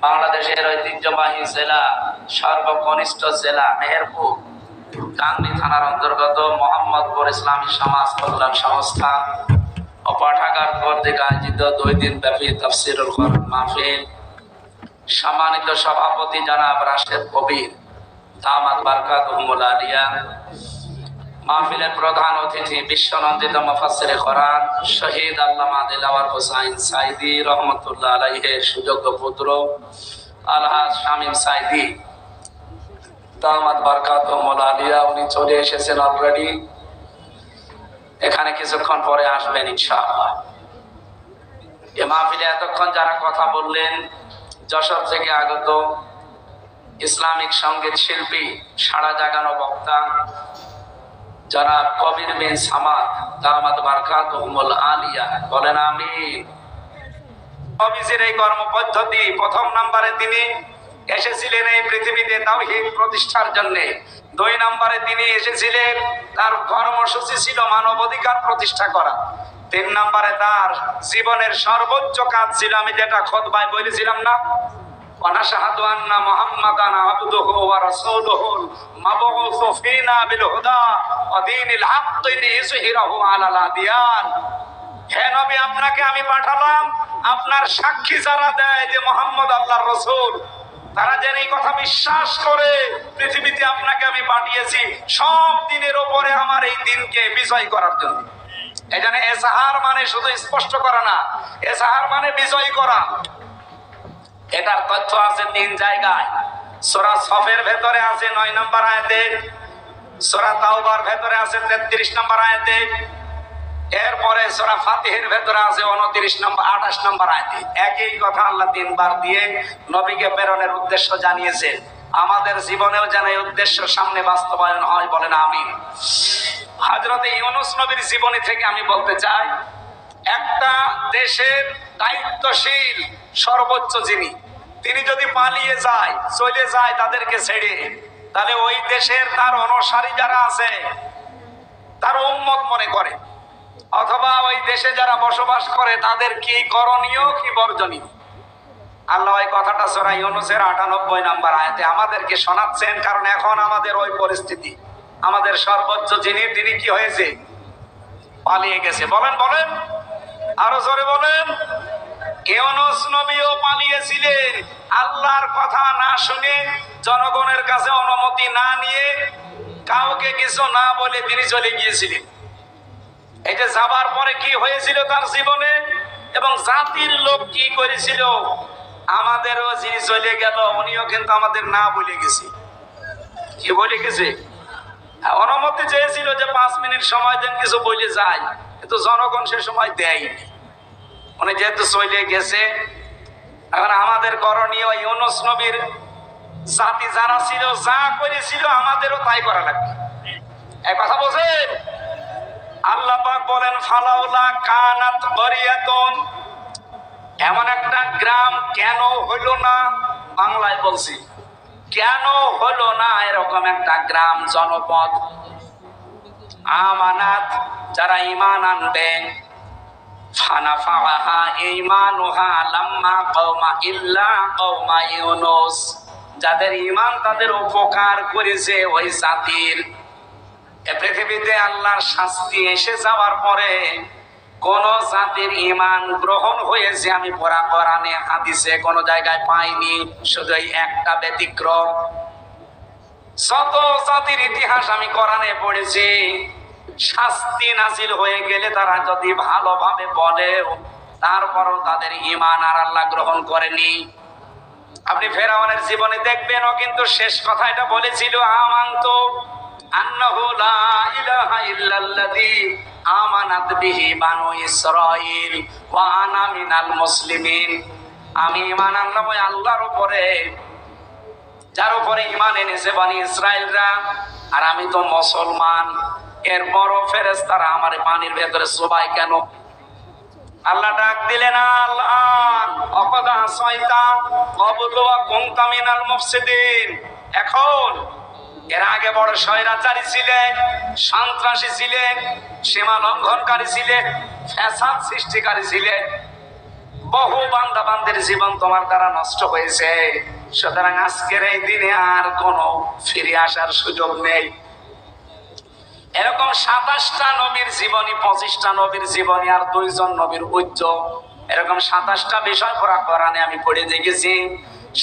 বাংলাদেশের ঐতিহ্যবাহী জেলা, সর্বকনিষ্ঠ জেলা মেহেরপুর কাংনী থানার অন্তর্গত মোহাম্মদপুর ইসলামী সমাজ কল্যাণ সংস্থা ও পাঠাগার কর্তৃক আয়োজিত 2 দিন ব্যাপী তাফসীরুল কোরআন মাহফিল। সম্মানিত সভাপতি জনাব রাশেদ কবির দামাত বারকাতুহুল আলিয়া, মাহফিলের প্রধান অতিথি বিশ্বনন্দিত মুফাসসিরে কোরআন শহীদ আল্লামা দিলওয়ার হোসাইন সাইদি রহমতুল্লাহ আলাইহির সুযোগ্য পুত্র আলহাজ শামীম সাইদি দামাত বারকাতুহুল আলিয়া, উনি চলে এসেছেন অলরেডি, এখানে কিছুক্ষণ পরে আসবেন ইনশাআল্লাহ। এ মাহফিলে এতক্ষণ যারা কথা বললেন, যশোর থেকে আগত ইসলামিক সঙ্গীত শিল্পী, সাড়া জাগানো বক্তা জনাব কবির বিন সামাদ দামাত বারকাতুহুল আলিয়া, বলেন আমিন। নবীজির এই কর্মপদ্ধতি, প্রথম নম্বরে তিনি এসেছিলেন এই পৃথিবীতে তাওহীদ প্রতিষ্ঠার জন্য, 2 নম্বরে তিনি এসেছিলেন, তার কর্মসূচি ছিল মানবাধিকার প্রতিষ্ঠা করা, 3 নম্বরে তার জীবনের সর্বোচ্চ কাজ ছিল, আমি যেটা খুতবায় বলেছিলাম না, ওয়ানাশহাদু আন্না মুহাম্মাদান আবদুহু ওয়া রাসূলুহুল মাবউসু ফীনা বিল হুদা ওয়া দীনিল হাক্কি লিইয়ুযহিরাহু আলাল আদিয়ান। হে নবী, আপনাকে আমি পাঠালাম, আপনার সাক্ষী যারা দেয় যে মুহাম্মদ আল্লাহর রাসূল, তারা যেন এই কথা বিশ্বাস করে পৃথিবীতে আপনাকে আমি পাঠিয়েছি সব দিনের উপরে আমার এই দিনকে বিজয় করার জন্য। এই জন্য এজাহার মানে শুধু স্পষ্ট করা না, এজাহার মানে বিজয় করা। এটার তথ্য আছে 3 জায়গায়। সূরা সফের ভেতরে আছে 9 নম্বর আয়াতে, সূরা তাওবার ভেতরে আছে 33 নম্বর আয়াতে, এরপরে সূরা ফাতিহের ভেতরে আছে 29 নম্বর 28 নম্বর আয়াতে। একই কথা আল্লাহ 3 বার দিয়ে নবীকে প্রেরণের উদ্দেশ্য জানিয়েছেন। আমাদের জীবনেও যেন এই উদ্দেশ্য সামনে বাস্তবায়ন হয়, বলেন আমিন। হযরতে ইউনূস নবীর জীবনী থেকে আমি বলতে চাই, একটা দেশের দায়িত্বশীল সর্বোচ্চ যিনি, তিনি যদি পালিয়ে যায়, চলে যায় তাদেরকে ছেড়ে, তাহলে ওই দেশের তার অনুসারী যারা আছে তার উম্মত মনে করে, অথবা ওই দেশে যারা বসবাস করে তাদের কি করণীয় কি বর্জনীয়। আল্লাহ এই কথাটা সূরা ইউনূসের 98 নম্বর আয়াতে আমাদেরকে শোনাচ্ছেন, কারণ এখন আমাদের ওই পরিস্থিতি। আমাদের সর্বোচ্চ যিনি, তিনি কি হয়েছে? পালিয়ে গেছে। বলেন বলেন, আরো জোরে বলেন। ইউনূস নবীও পালিয়েছিলেন, আল্লাহর কথা না শুনে, জনগণের কাছে অনুমতি না নিয়ে, কাউকে কিছু না বলে তিনি চলে গিয়েছিলেন। এই যে যাবার পরে কি হয়েছিল তার জীবনে, এবং জাতির লোক কি করেছিল, আমাদেরও যিনি চলে গেল উনিও কিন্তু আমাদের না বলে গেছে। কি বলে গেছে? অনুমতি চেয়েছিল যে 5 মিনিট সময় দেন, কিছু বলে যায়, কিন্তু জনগণ সে সময় দেয়নি। উনি যেহেতু চলে গেছে, এখন আমাদের করণীয় ইউনূস নবীর জাতি যারা ছিল, যা করেছিল আমাদেরও তাই করা লাগবে। এই কথা বোঝেন? আল্লাহ পাক বলেন, ফালাউলা কানাত করিয়াতুন, এমন একটা গ্রাম কেন হইল না, বাংলায় বলছি, কেন হলো না এরকম একটা গ্রাম, জনপদ, আমানাত, যারা ঈমান আনবে, ফানাফাহা ঈমানুহা লাম্মা কওমা ইল্লা কওমা ইউনূস, যাদের ঈমান তাদের উপকার করেছে ওই জাতির। এই পৃথিবীতে আল্লাহর শাস্তি এসে যাওয়ার পরে কোন জাতির ঈমান গ্রহণ হয়েছে আমি পড়া কোরআনে হাদিসে কোন জায়গায় পাইনি, শুধু এই একটা ব্যতিক্রম। শত জাতির ইতিহাস আমি কোরআনে পড়েছি, শাস্তি নাজিল হয়ে গেলে তারা যদি ভালোভাবে বলেও, তারপরও তাদের ঈমান আর আল্লাহ গ্রহণ করেনি। আপনি ফেরাউনের জীবনে দেখবেন, ও কিন্তু শেষ কথা এটা বলেছিল, আমানতু আন্নাহু লা ইলাহা ইল্লাল্লাযী আমানাত বিহি বানু ইসরাঈল ওয়া আনা মিনাল মুসলিমিন, আমি ঈমান আনলাম ওই আল্লাহর উপরে যার উপরে ঈমান এনেছে বনি ইসরাইলরা, আর আমি তো মুসলমান। এরপরও ফেরেশতারা আমার পানির ভেতরে চুবায় কেন? আল্লাহ ডাক দিলেন, আল্লাহ অকদা সয়তা কবুলু ওয়া কুনতা মিনাল মুফসিদিন, এখন এর আগে বড় স্বৈরাচারী ছিলেন, সন্ত্রাসী ছিলেন, সীমা লঙ্ঘনকারী ছিলেন, ফ্যাসাদ সৃষ্টিকারী ছিলেন, বহু বান্দা বান্দির জীবন তোমার দ্বারা নষ্ট হয়েছে। সুতরাং আজকের এই দিনে আর কোনো ফিরে আসার সুযোগ নেই। এরকম 27টা নবীর জীবনী, 25টা নবীর জীবনী আর 2 জন নবীর ঐক্য, এরকম 27টা বিষয় কোরআনে আমি পড়ে দেখেছি।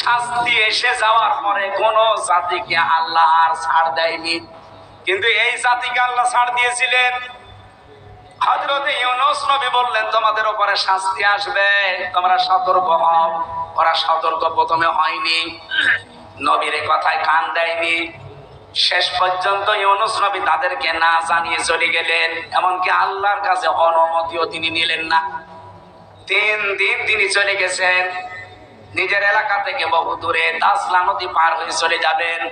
শাস্তি এসে যাওয়ার পরে কোন জাতিকে আল্লাহ আর ছাড় দেয়নি, কিন্তু এই জাতিকে আল্লাহ ছাড় দিয়েছিলেন। হযরত ইউনূস নবী বললেন, তোমাদের উপরে শাস্তি আসবে, তোমরা সতর্ক হও। ওরা সতর্ক প্রথমে হয়নি, নবীর কথায় কান দেয়নি। শেষ পর্যন্ত ইউনূস নবী তাদেরকে না জানিয়ে চলে গেলেন, এমনকি আল্লাহর কাছে অনুমতিও তিনি নিলেন না। 3 দিন তিনি চলে গেছেন, নিজের এলাকা থেকে বহু দূরে দাজলা নদী পার হয়ে চলে যাবেন।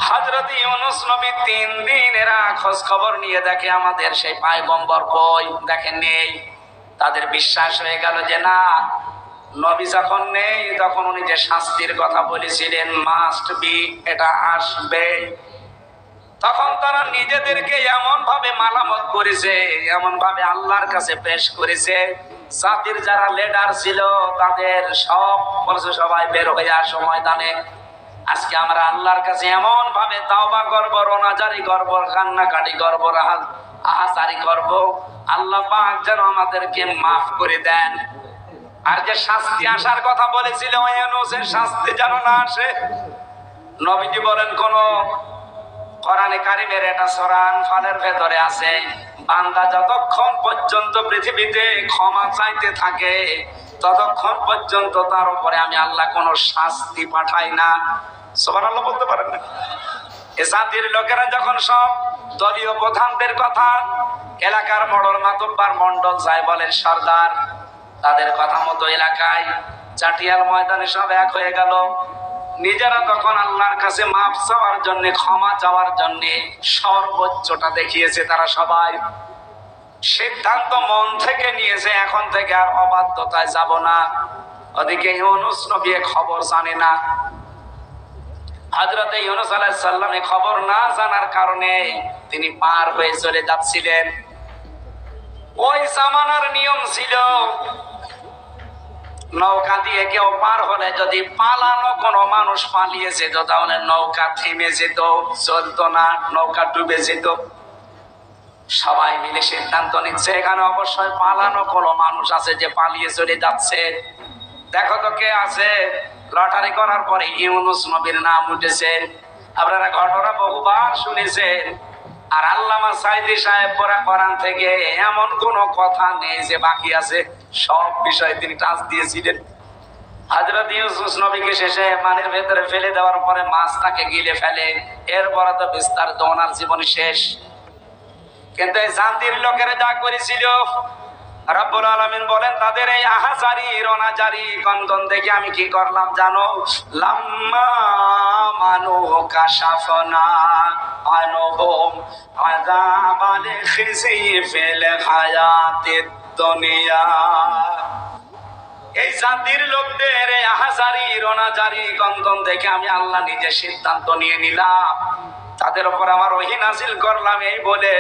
হযরত ইউনূস নবী 3 দিন এরা খোঁজ খবর নিয়ে দেখে আমাদের সেই পয়গম্বর কই, দেখেন নেই। তাদের বিশ্বাস হয়ে গেল যে না, নবী যখন নেই তখন উনি যে শাস্তির কথা বলেছিলেন মাস্ট বি, এটা আসবে। তখন তারা নিজেদেরকে এমন ভাবে মালামত করেছে, এমন ভাবে আল্লাহর কাছে পেশ করেছে, জাতির যারা লিডার ছিল তাদের সব বলছে সবাই বের হয়ে আসো ময়দানে। আজকে আমরা আল্লাহর কাছে এমন ভাবে তাওবা করব, রোনাজারি করব, কান্নাকাটি করব, আহাজারি করব, আল্লাহ পাক যেন আমাদেরকে মাফ করে দেন। আর যে শাস্তি আসার কথা বলেছিল ইউনূসের শাস্তি যেন না আসে। নবীজি বলেন, কোন কোরআনে কারিমের এটা সূরা আনফালের ভেতরে আছে, বান্দা যতক্ষণ পর্যন্ত পৃথিবীতে ক্ষমা চাইতে থাকে ততক্ষণ পর্যন্ত তার উপরে আমি আল্লাহ কোনো শাস্তি পাঠাই না। সুবহানাল্লাহ বলতে পারেন না? এ জাতির লোকেরা যখন সব দলীয় প্রধানদের কথা, এলাকার বড় মাতব্বর মন্ডল যাই বলেন সর্দার, তাদের কথা মতো এলাকায় চাটিয়াল ময়দানে সব এক হয়ে গেল। নিজেরা তখন আল্লাহর কাছে মাফ চাওয়ার জন্য, ক্ষমা চাওয়ার জন্য সর্বোচ্চটা দেখিয়েছে। তারা সবাই সিদ্ধান্ত মন থেকে নিয়েছে, এখন থেকে আর অবাধ্যতায় যাব না। ওদিকে ইউনূস নবী খবর জানে না। হযরত ইউনূস আলাইহিস সালাম খবর না জানার কারণে তিনি পার হয়ে চলে যাচ্ছিলেন। ওই জামানার নিয়ম ছিল, নৌকা দিয়ে কেউ পার হলে যদি পালানো কোনো মানুষ পালিয়ে যেত তাহলে নৌকা থেমে যেত, চলতো না, নৌকা ডুবে যেত। সবাই মিলে সিদ্ধান্ত নিচ্ছে এখানে অবশ্যই পালানো কোনো মানুষ আছে যে পালিয়ে চলে যাচ্ছে, দেখো তো কে আছে। লটারি করার পরে ইউনূস নবীর নাম উঠেছে। আপনারা ঘটনা বহুবার শুনেছেন। আর আল্লামা সাঈদী সাহেব কোরআন থেকে এমন কোন কথা নেই যে বাকি আছে, সব বিষয় তিনি টাচ দিয়েছিলেন। হযরত ইউনূস নবীকে শেষে পানির ভেতরে ফেলে দেওয়ার পরে মাছ তাকে গিলে ফেলে, এরপরে তো বিস্তারিত ওনার জীবন শেষ। কিন্তু এই জাতির লোকেরা যা করেছিল, রব্বুল আলামিন বলেন তাদের এই আহাজারি রোনাজারি কন্দন দেখে আমি কি করলাম জানো? লাম্মা মানু কাশাফনা আনহুম আযাবাল খিজি ফিল হায়াতিদ দুনিয়া। এই জাতির লোকদের এই আহাজারি রোনাজারি কন্দন দেখে আমি আল্লাহ নিজে সিদ্ধান্ত নিয়ে নিলাম, তাদের উপর আমার ওহী নাযিল করলাম এই বলে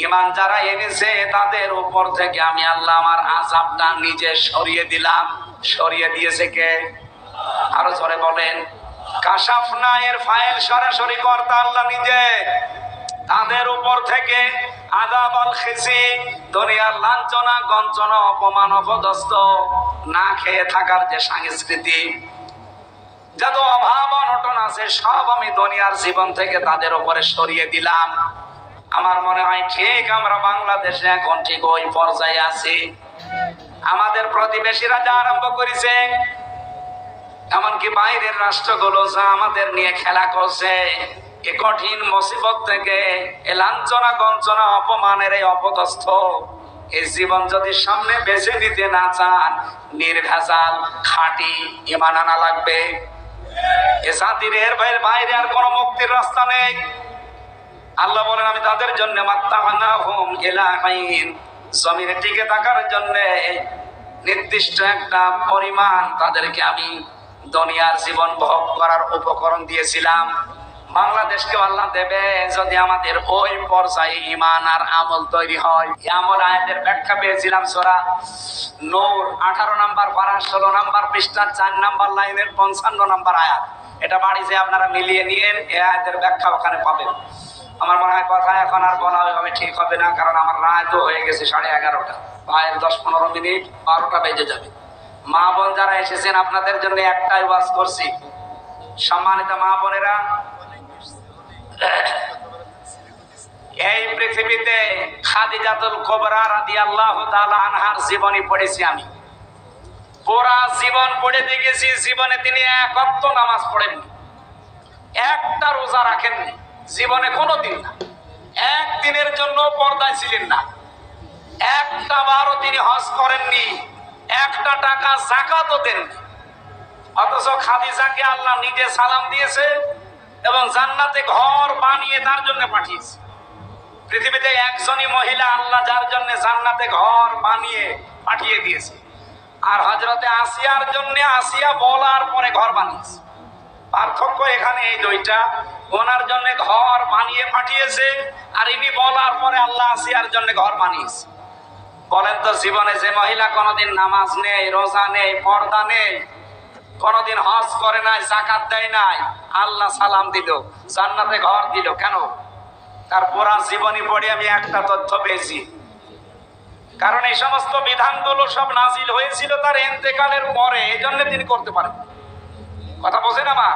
ঈমান যারা এনেছে তাদের উপর থেকে আমি আল্লাহ আমার আযাবটা নিজে সরিয়ে দিলাম। সরিয়ে দিয়েছে কে? আরো জোরে বলেন। কাশাফনা এর ফাইল সরাসরি কর্তা আল্লাহ নিজে। তাদের উপর থেকে আযাবাল খিজি, দুনিয়ার লাঞ্ছনা গঞ্জনা অপমান অপদস্থ না খেয়ে থাকার যে সংস্কৃতি, যত অভাব অনটন আছে সব আমি দুনিয়ার জীবন থেকে তাদের উপরে সরিয়ে দিলাম। আমার মনে হয় ঠিক আমরা বাংলাদেশে এখন ঠিক ওই পর্যায়ে আছি। আমাদের প্রতিবেশীরা যা আরম্ভ করেছে, এমনকি বাইরের রাষ্ট্রগুলো যা আমাদের নিয়ে খেলা করছে, এ কঠিন মুসিবত থেকে, এ লাঞ্ছনা গঞ্জনা অপমানের এই অপদস্থ এই জীবন যদি সামনে বেছে নিতে না চান, নির্ভেজাল খাঁটি ঈমান আনা লাগবে। এ জাতির এর বাইরে আর কোনো মুক্তির রাস্তা নেই। আল্লাহ বলেন আমি তাদের জন্য মাত্তা'নাহুম ইলা হিন, জমিনে টিকে থাকার জন্য নির্দিষ্ট একটা পরিমাণ তাদেরকে আমি দুনিয়ার জীবন ভোগ করার উপকরণ দিয়েছিলাম। বাংলাদেশকে আল্লাহ দেবে যদি আমাদের ওই পর্যায়ে ঈমান আর আমল তৈরি হয়। এই আমল আয়াতের ব্যাখ্যা পেয়েছিলাম সূরা নূর 18 নম্বর পারা 16 নম্বর পৃষ্ঠা 4 নম্বর লাইনের 55 নম্বর আয়াত। এটা বাড়িতে আপনারা মিলিয়ে নিয়ে এই আয়াতের ব্যাখ্যা ওখানে পাবেন। আমার মনে হয় কথা এখন আর বলা হবে ঠিক হবে না, কারণ আমার রাত তো হয়ে গেছে 11:30। প্রায় 10-15 মিনিট 12টা বেজে যাবে। মা বোন যারা এসেছেন আপনাদের জন্য একটাই ওয়াজ করছি। সম্মানিত মা বোনেরা, এই পৃথিবীতে খাদিজাতুল কুবরা রাদিয়াল্লাহু তাআলা আনহার জীবনী পড়েছি আমি। পুরা জীবন পড়ে দেখেছি, জীবনে তিনি এক ওয়াক্ত নামাজ পড়েননি, একটা রোজা রাখেননি, জীবনে কোনোদিন না। একদিনের জন্য পর্দায় ছিলেন না, একটা বারও তিনি হজ করেননি, একটা টাকা যাকাতও দেননি। অথচ খাদিজাকে আল্লাহ নিজে সালাম দিয়েছে এবং জান্নাতে ঘর বানিয়ে তার জন্য পাঠিয়েছে। পৃথিবীতে একজনই মহিলা আল্লাহ যার জন্য জান্নাতে ঘর বানিয়ে পাঠিয়ে দিয়েছে, আর হযরতে আসিয়ার জন্য আসিয়া বলার পরে ঘর বানিয়েছে। পার্থক্য এখানে এই দুইটা, ওনার জন্য ঘর বানিয়ে পাঠিয়েছে আর ইনি বলার পরে আল্লাহ আসিয়ার জন্য ঘর বানিয়েছে। বলেন তো, জীবনে যে মহিলা কোনোদিন নামাজ নেই, রোজা নেই, পর্দা নেই, কোনোদিন হজ করে নাই, যাকাত দেয় নাই, আল্লাহ সালাম দিল, জান্নাতে ঘর দিল কেন? তার পুরা জীবনী পড়ে আমি একটা তথ্য পেয়েছি, কারণ এই সমস্ত বিধানগুলো সব নাজিল হয়েছিল তার ইন্তেকালের পরে, এই জন্য তিনি করতে পারেন। কথা বোঝেন আমার?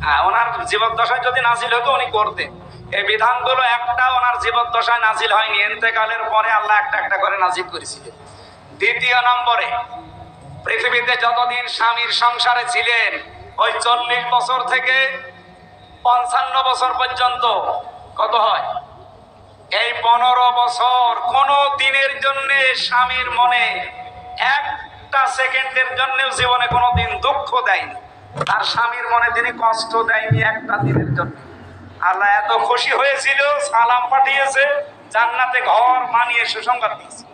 হ্যাঁ, ওনার জীবদ্দশায় যদি নাজিল হতো উনি করতেন। এই বিধানগুলো একটা ওনার জীবদ্দশায় নাজিল হয়নি, ইন্তেকালের পরে আল্লাহ একটা একটা করে নাজিল করেছিলেন। দ্বিতীয় নম্বরে, পৃথিবীতে যতদিন স্বামীর সংসারে ছিলেন, ওই 40 বছর থেকে 55 বছর পর্যন্ত কত হয়? এই 15 বছর কোন দিনের জন্য স্বামীর মনে একটা সেকেন্ডের জন্য জীবনে কোনোদিন দুঃখ দেয়নি, তার স্বামীর মনে তিনি কষ্ট দেয়নি একটা দিনের জন্য। আল্লাহ এত খুশি হয়েছিল, সালাম পাঠিয়েছে, জান্নাতে ঘর বানিয়ে সুসংবাদ দিয়েছে।